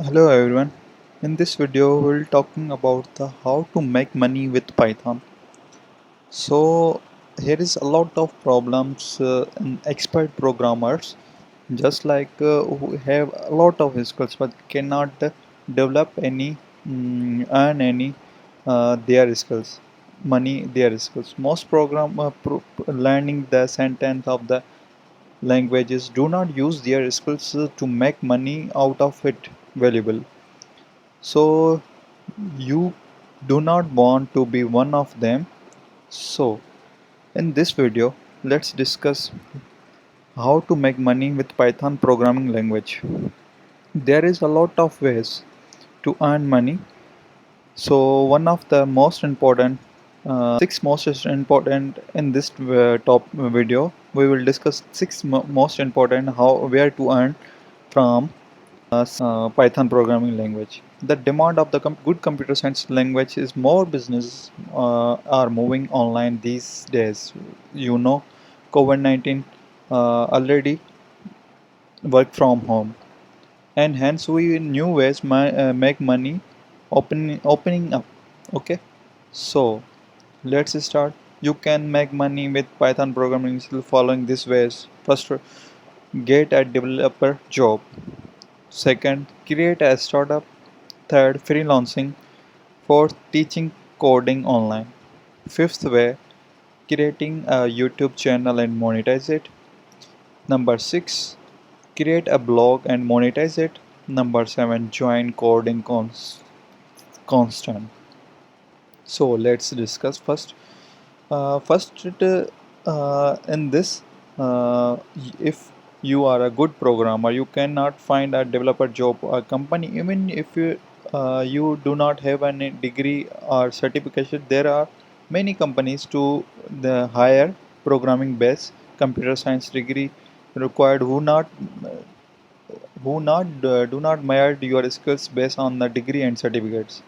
Hello everyone. In this video we'll talking about the how to make money with Python. So here is a lot of problems in expert programmers just like who have a lot of skills but cannot develop any earn any their skills money their skills. Most learning the sentence of the languages do not use their skills to make money out of it valuable. So you do not want to be one of them. So in this video, let's discuss how to make money with Python programming language. There is a lot of ways to earn money. So one of the most important, six most important in this top video, we will discuss six most important how where to earn from Python programming language. The demand of the good computer science language is more business are moving online these days. You know, COVID-19 already work from home, and hence we new ways make money opening up. Okay, so let's start. You can make money with Python programming following these ways. First, get a developer job. Second, create a startup. Third, freelancing. Fourth, teaching coding online. Fifth way, creating a YouTube channel and monetize it. Number six, create a blog and monetize it. Number seven, join coding constant. So let's discuss first. In this, if you are a good programmer, you cannot find a developer job or company. Even if you do not have any degree or certification, there are many companies to the higher programming base computer science degree required who not do not measure your skills based on the degree and certificates.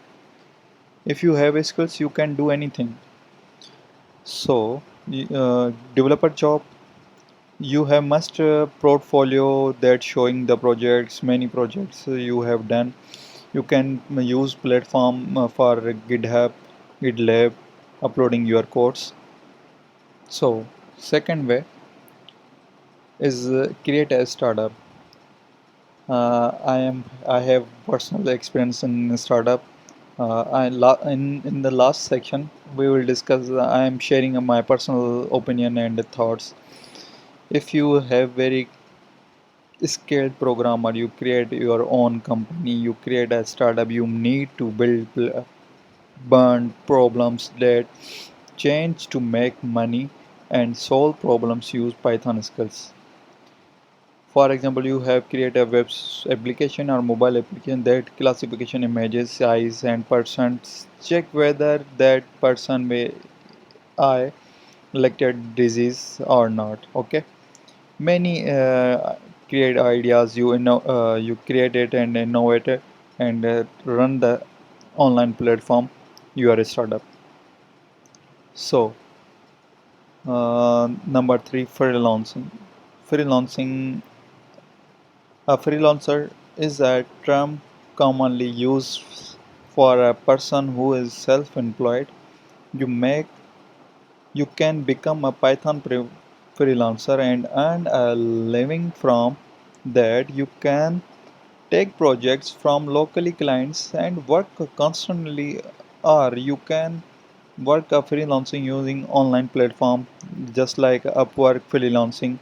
If you have skills, you can do anything. So, developer job, you have must portfolio that showing the projects, many projects you have done. You can use platform for GitHub, GitLab, uploading your codes. So, second way is create a startup. I have personal experience in startup. In the last section we will discuss. I am sharing my personal opinion and thoughts. If you have very skilled programmer, you create your own company, you create a startup, you need to burn problems that change to make money and solve problems. Use Python skills. For example, you have created a application or mobile application that classification images size and persons, check whether that person may I elected disease or not. Okay, many create ideas, you create it and innovate it and run the online platform. You are a startup. So number three, freelancing. A freelancer is a term commonly used for a person who is self-employed. you make you can become a Python freelancer and earn a living from that. You can take projects from locally clients and work constantly, or you can work a freelancing using online platform just like Upwork. Freelancing,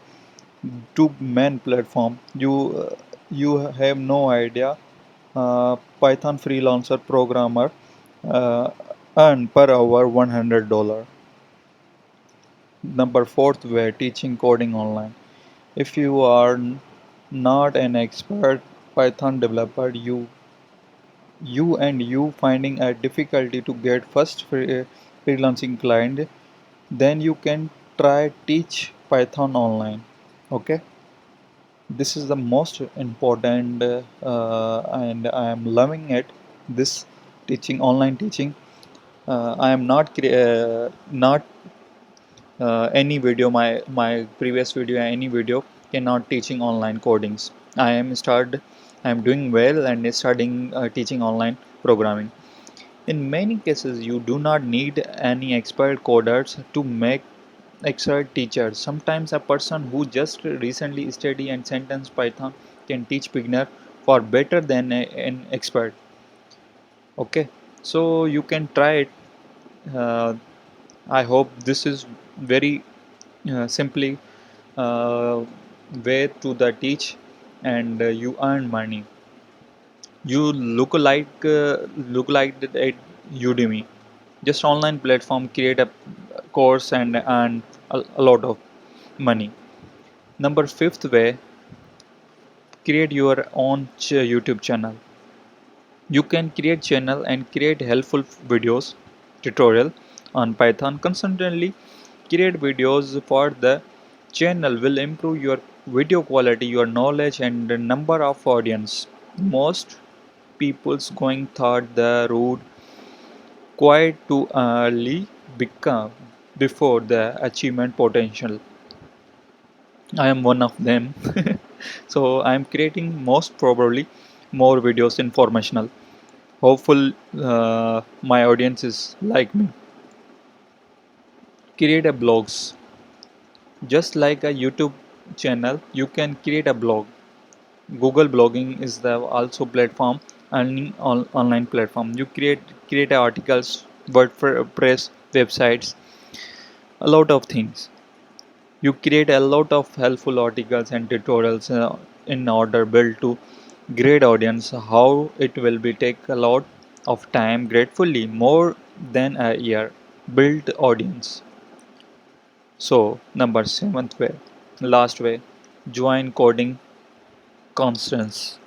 two main platform. You have no idea. Python freelancer programmer uh, earn per hour $100. Number fourth way, teaching coding online. If you are not an expert Python developer, you finding a difficulty to get first freelancing client, then you can try teach Python online. Okay, this is the most important and I am loving it, this teaching, online teaching. I am not any video, my previous video, any video cannot teaching online codings. I am started I'm doing well and studying teaching online programming. In many cases, you do not need any expert coders to make expert teachers. Sometimes a person who just recently studied and sentenced Python can teach beginner for better than an expert. Okay, so you can try it. Uh, I hope this is very simply uh, way to the teach and you earn money. You look like at Udemy. Just online platform create a course and earn a lot of money. Number fifth way, create your own YouTube channel. You can create channel and create helpful videos, tutorial on Python. Constantly create videos for the channel will improve your video quality, your knowledge, and the number of audience. Most people's going thought the route quite too early become before the achievement potential. I am one of them. So I am creating most probably more videos informational. Hopeful my audience is like me. Create a blogs. Just like a YouTube channel, you can create a blog. Google blogging is the also platform and online platform. You create articles, WordPress websites, a lot of things. You create a lot of helpful articles and tutorials in order build to great audience. How it will be take a lot of time, gratefully more than a year. Build audience. So number seventh way, last way, join coding constants.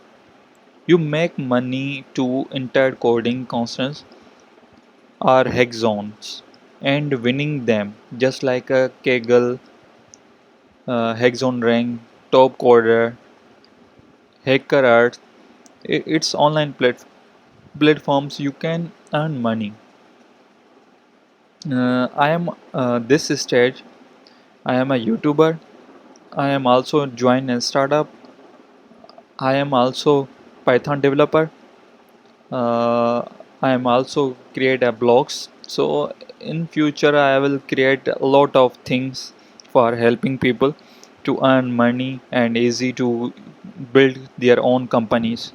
You make money to enter coding constants or hexons and winning them just like a Kaggle, hexon rank, top coder, hacker art. It's online platforms you can earn money. I am this stage. I am a YouTuber. I am also join a startup. I am also Python developer. uh, I am also create a blogs. So in future I will create a lot of things for helping people to earn money and easy to build their own companies.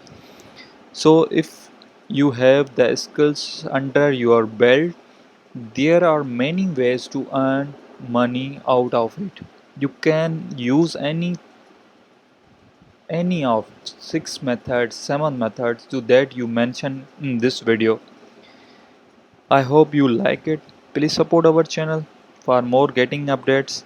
So if you have the skills under your belt, there are many ways to earn money out of it. You can use any of six methods, seven methods to that you mention in this video. I hope you like it. Please support our channel for more getting updates.